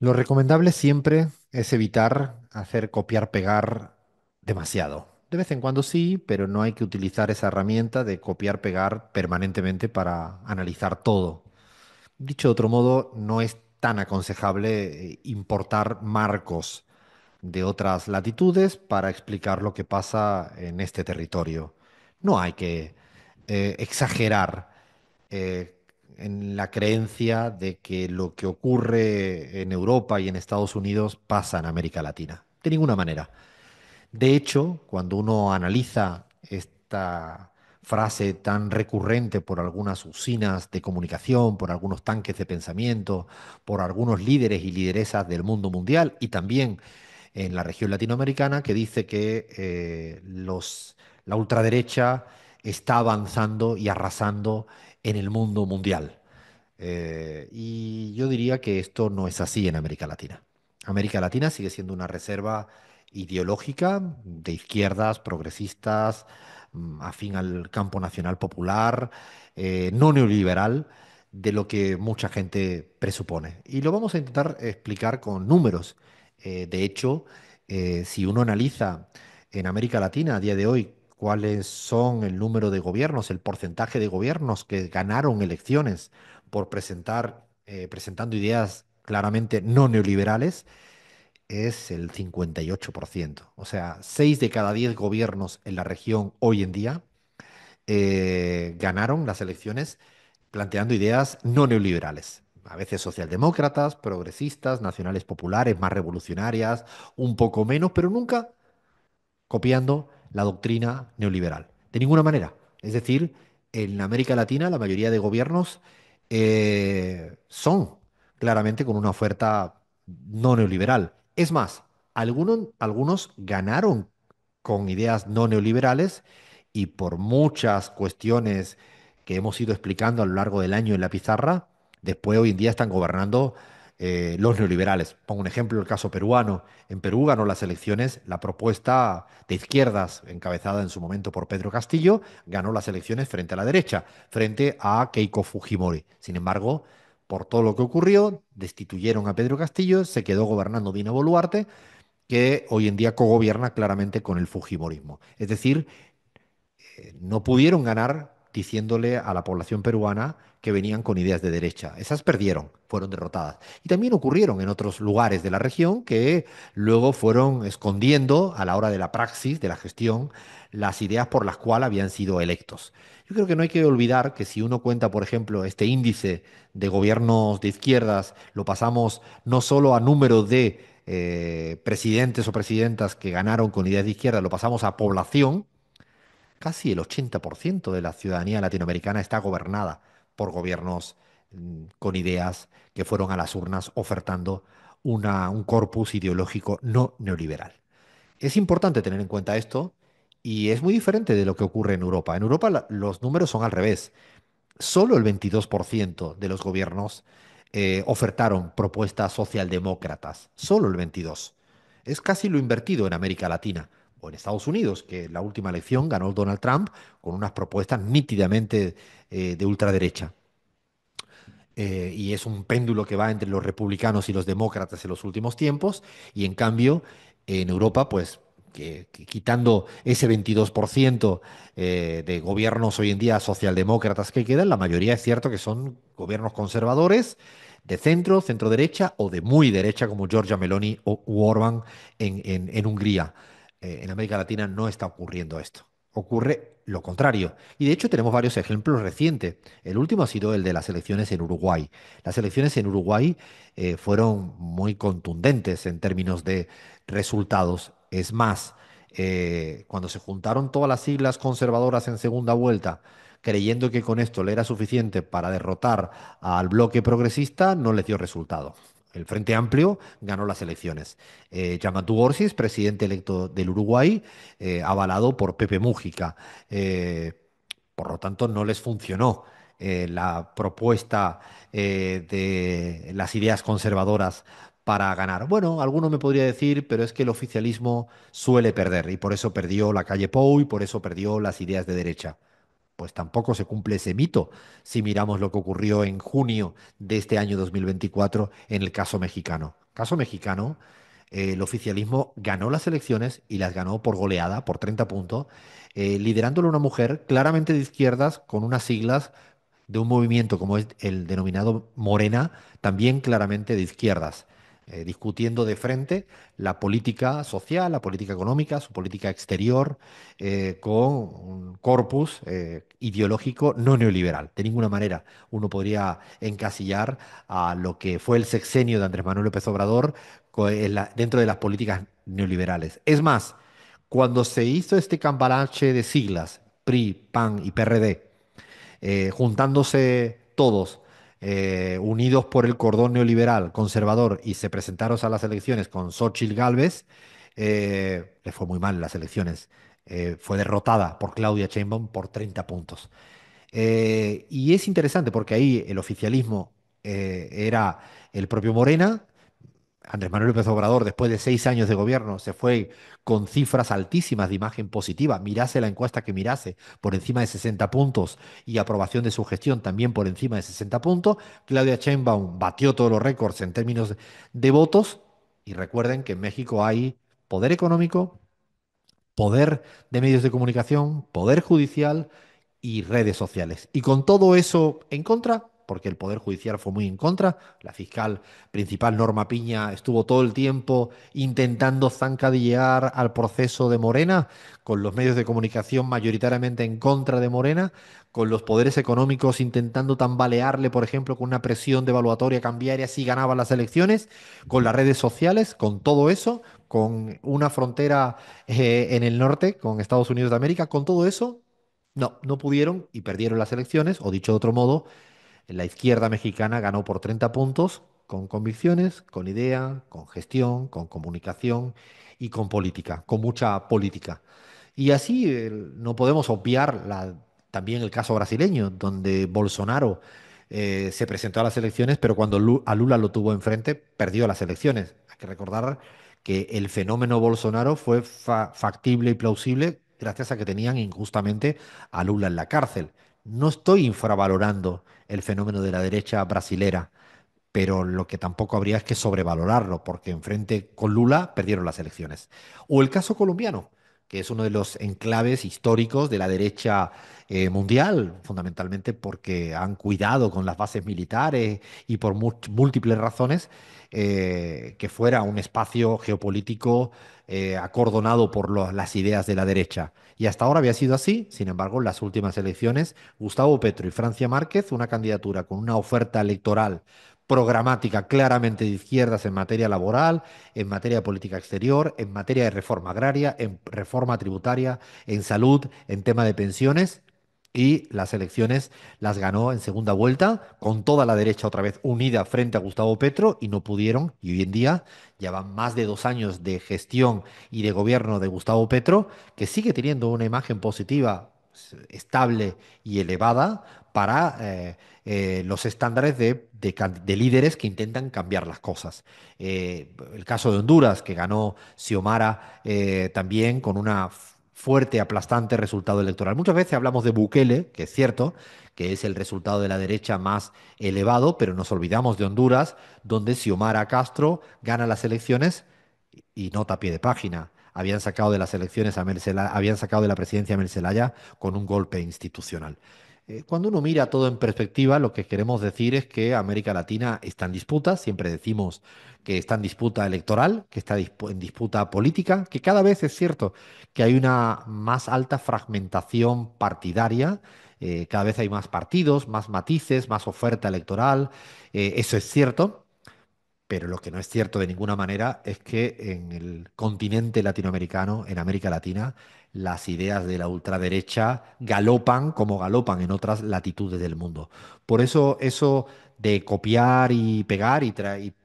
Lo recomendable siempre es evitar hacer copiar-pegar demasiado. De vez en cuando sí, pero no hay que utilizar esa herramienta de copiar-pegar permanentemente para analizar todo. Dicho de otro modo, no es tan aconsejable importar marcos de otras latitudes para explicar lo que pasa en este territorio. No hay que exagerar eh, en la creencia de que lo que ocurre en Europa y en Estados Unidos pasa en América Latina. De ninguna manera. De hecho, cuando uno analiza esta frase tan recurrente por algunas usinas de comunicación, por algunos tanques de pensamiento, por algunos líderes y lideresas del mundo mundial y también en la región latinoamericana, que dice que la ultraderecha está avanzando y arrasando en el mundo mundial. Y yo diría que esto no es así en América Latina. América Latina sigue siendo una reserva ideológica de izquierdas, progresistas, afín al campo nacional popular, no neoliberal, de lo que mucha gente presupone. Y lo vamos a intentar explicar con números. De hecho, si uno analiza en América Latina a día de hoy cuáles son el número de gobiernos, el porcentaje de gobiernos que ganaron elecciones por presentando ideas claramente no neoliberales, es el 58%. O sea, 6 de cada 10 gobiernos en la región hoy en día ganaron las elecciones planteando ideas no neoliberales. A veces socialdemócratas, progresistas, nacionales populares, más revolucionarias, un poco menos, pero nunca copiando la doctrina neoliberal. De ninguna manera. Es decir, en América Latina la mayoría de gobiernos son claramente con una oferta no neoliberal. Es más, algunos ganaron con ideas no neoliberales y por muchas cuestiones que hemos ido explicando a lo largo del año en la pizarra, después hoy en día están gobernando los neoliberales. Pongo un ejemplo, el caso peruano. En Perú ganó las elecciones la propuesta de izquierdas, encabezada en su momento por Pedro Castillo, ganó las elecciones frente a la derecha, frente a Keiko Fujimori. Sin embargo, por todo lo que ocurrió, destituyeron a Pedro Castillo, se quedó gobernando Dina Boluarte, que hoy en día cogobierna claramente con el Fujimorismo. Es decir, no pudieron ganar diciéndole a la población peruana que venían con ideas de derecha. Esas perdieron, fueron derrotadas. Y también ocurrieron en otros lugares de la región que luego fueron escondiendo a la hora de la praxis, de la gestión, las ideas por las cuales habían sido electos. Yo creo que no hay que olvidar que si uno cuenta, por ejemplo, este índice de gobiernos de izquierdas, lo pasamos no solo a número de presidentes o presidentas que ganaron con ideas de izquierda, lo pasamos a población. Casi el 80% de la ciudadanía latinoamericana está gobernada por gobiernos con ideas que fueron a las urnas ofertando un corpus ideológico no neoliberal. Es importante tener en cuenta esto y es muy diferente de lo que ocurre en Europa. En Europa los números son al revés. Solo el 22% de los gobiernos ofertaron propuestas socialdemócratas. Solo el 22%. Es casi lo invertido en América Latina o en Estados Unidos, que en la última elección ganó Donald Trump con unas propuestas nítidamente de ultraderecha. Y es un péndulo que va entre los republicanos y los demócratas en los últimos tiempos, y en cambio en Europa, pues que quitando ese 22% de gobiernos hoy en día socialdemócratas que quedan, la mayoría es cierto que son gobiernos conservadores, de centro, centro derecha o de muy derecha como Giorgia Meloni o u Orbán en Hungría. En América Latina no está ocurriendo esto. Ocurre lo contrario. Y de hecho tenemos varios ejemplos recientes. El último ha sido el de las elecciones en Uruguay. Las elecciones en Uruguay fueron muy contundentes en términos de resultados. Es más, cuando se juntaron todas las siglas conservadoras en segunda vuelta, creyendo que con esto le era suficiente para derrotar al bloque progresista, no les dio resultado. El Frente Amplio ganó las elecciones. Yamatú Orsis, presidente electo del Uruguay, avalado por Pepe Mújica. Eh, por lo tanto, no les funcionó la propuesta de las ideas conservadoras para ganar. Bueno, alguno me podría decir, pero es que el oficialismo suele perder y por eso perdió la calle Pou y por eso perdió las ideas de derecha. Pues tampoco se cumple ese mito si miramos lo que ocurrió en junio de este año 2024 en el caso mexicano. Caso mexicano, el oficialismo ganó las elecciones y las ganó por goleada, por 30 puntos, liderándolo una mujer claramente de izquierdas con unas siglas de un movimiento como es el denominado Morena, también claramente de izquierdas, discutiendo de frente la política social, la política económica, su política exterior, con un corpus ideológico no neoliberal. De ninguna manera uno podría encasillar a lo que fue el sexenio de Andrés Manuel López Obrador dentro de las políticas neoliberales. Es más, cuando se hizo este cambalache de siglas, PRI, PAN y PRD, juntándose todos, unidos por el cordón neoliberal, conservador, y se presentaron a las elecciones con Xóchitl Gálvez, le fue muy mal en las elecciones. Fue derrotada por Claudia Sheinbaum por 30 puntos. Y es interesante porque ahí el oficialismo era el propio Morena. Andrés Manuel López Obrador, después de 6 años de gobierno, se fue con cifras altísimas de imagen positiva. Mirase la encuesta que mirase, por encima de 60 puntos y aprobación de su gestión también por encima de 60 puntos. Claudia Sheinbaum batió todos los récords en términos de votos. Y recuerden que en México hay poder económico, poder de medios de comunicación, poder judicial y redes sociales. Y con todo eso en contra, porque el Poder Judicial fue muy en contra, la fiscal principal Norma Piña estuvo todo el tiempo intentando zancadillear al proceso de Morena, con los medios de comunicación mayoritariamente en contra de Morena, con los poderes económicos intentando tambalearle, por ejemplo, con una presión devaluatoria cambiaria si ganaba las elecciones, con las redes sociales, con todo eso, con una frontera en el norte, con Estados Unidos de América, con todo eso, no pudieron y perdieron las elecciones, o dicho de otro modo, la izquierda mexicana ganó por 30 puntos, con convicciones, con idea, con gestión, con comunicación y con política, con mucha política. Y así no podemos obviar también el caso brasileño, donde Bolsonaro se presentó a las elecciones, pero cuando a Lula lo tuvo enfrente, perdió las elecciones. Hay que recordar que el fenómeno Bolsonaro fue factible y plausible gracias a que tenían injustamente a Lula en la cárcel. No estoy infravalorando el fenómeno de la derecha brasilera, pero lo que tampoco habría es que sobrevalorarlo, porque enfrente con Lula perdieron las elecciones. O el caso colombiano, que es uno de los enclaves históricos de la derecha mundial, fundamentalmente porque han cuidado con las bases militares y por múltiples razones que fuera un espacio geopolítico acordonado por las ideas de la derecha. Y hasta ahora había sido así, sin embargo, en las últimas elecciones, Gustavo Petro y Francia Márquez, una candidatura con una oferta electoral programática claramente de izquierdas en materia laboral, en materia de política exterior, en materia de reforma agraria, en reforma tributaria, en salud, en tema de pensiones. Y las elecciones las ganó en segunda vuelta, con toda la derecha otra vez unida frente a Gustavo Petro, y no pudieron. Y hoy en día ya van más de 2 años de gestión y de gobierno de Gustavo Petro, que sigue teniendo una imagen positiva, estable y elevada para los estándares de líderes que intentan cambiar las cosas. El caso de Honduras, que ganó Xiomara también con una fuerte, aplastante resultado electoral. Muchas veces hablamos de Bukele, que es cierto, que es el resultado de la derecha más elevado, pero nos olvidamos de Honduras, donde Xiomara Castro gana las elecciones y nota a pie de página. Habían sacado de las elecciones a habían sacado de la presidencia a Mel Zelaya con un golpe institucional. Cuando uno mira todo en perspectiva, lo que queremos decir es que América Latina está en disputa, siempre decimos que está en disputa electoral, que está en disputa política, que cada vez es cierto que hay una más alta fragmentación partidaria, cada vez hay más partidos, más matices, más oferta electoral, eso es cierto. Pero lo que no es cierto de ninguna manera es que en el continente latinoamericano, en América Latina, las ideas de la ultraderecha galopan como galopan en otras latitudes del mundo. Por eso de copiar y pegar y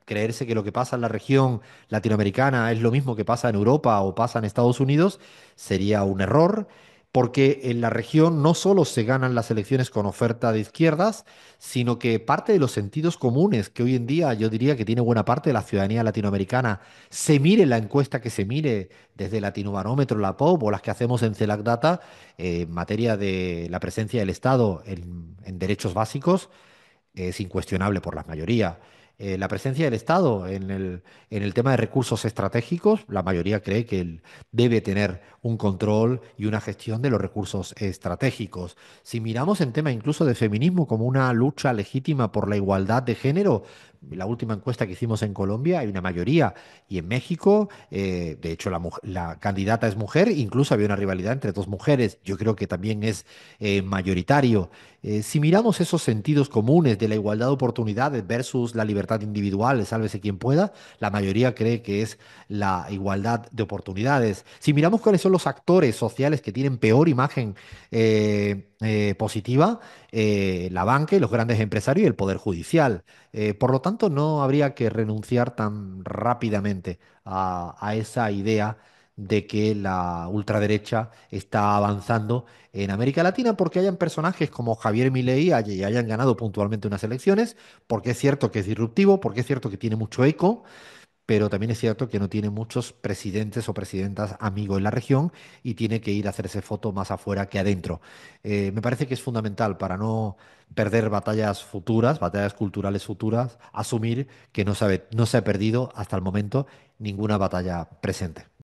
creerse que lo que pasa en la región latinoamericana es lo mismo que pasa en Europa o pasa en Estados Unidos sería un error. porque en la región no solo se ganan las elecciones con oferta de izquierdas, sino que parte de los sentidos comunes que hoy en día yo diría que tiene buena parte de la ciudadanía latinoamericana, se mire la encuesta que se mire desde Latinobarómetro, la POP o las que hacemos en CELAC Data, en materia de la presencia del Estado en derechos básicos, es incuestionable por la mayoría. La presencia del Estado en el tema de recursos estratégicos, la mayoría cree que él debe tener un control y una gestión de los recursos estratégicos. Si miramos en tema incluso de feminismo como una lucha legítima por la igualdad de género, la última encuesta que hicimos en Colombia hay una mayoría y en México, de hecho, la candidata es mujer, incluso había una rivalidad entre dos mujeres. Yo creo que también es mayoritario. Si miramos esos sentidos comunes de la igualdad de oportunidades versus la libertad individual, sálvese quien pueda, la mayoría cree que es la igualdad de oportunidades. Si miramos cuáles son los actores sociales que tienen peor imagen positiva, la banca y los grandes empresarios y el poder judicial. Por lo tanto, no habría que renunciar tan rápidamente a esa idea de que la ultraderecha está avanzando en América Latina porque hayan personajes como Javier Milei y hayan ganado puntualmente unas elecciones, porque es cierto que es disruptivo, porque es cierto que tiene mucho eco, pero también es cierto que no tiene muchos presidentes o presidentas amigos en la región y tiene que ir a hacerse foto más afuera que adentro. Me parece que es fundamental para no perder batallas futuras, batallas culturales futuras, asumir que no se ha perdido hasta el momento ninguna batalla presente.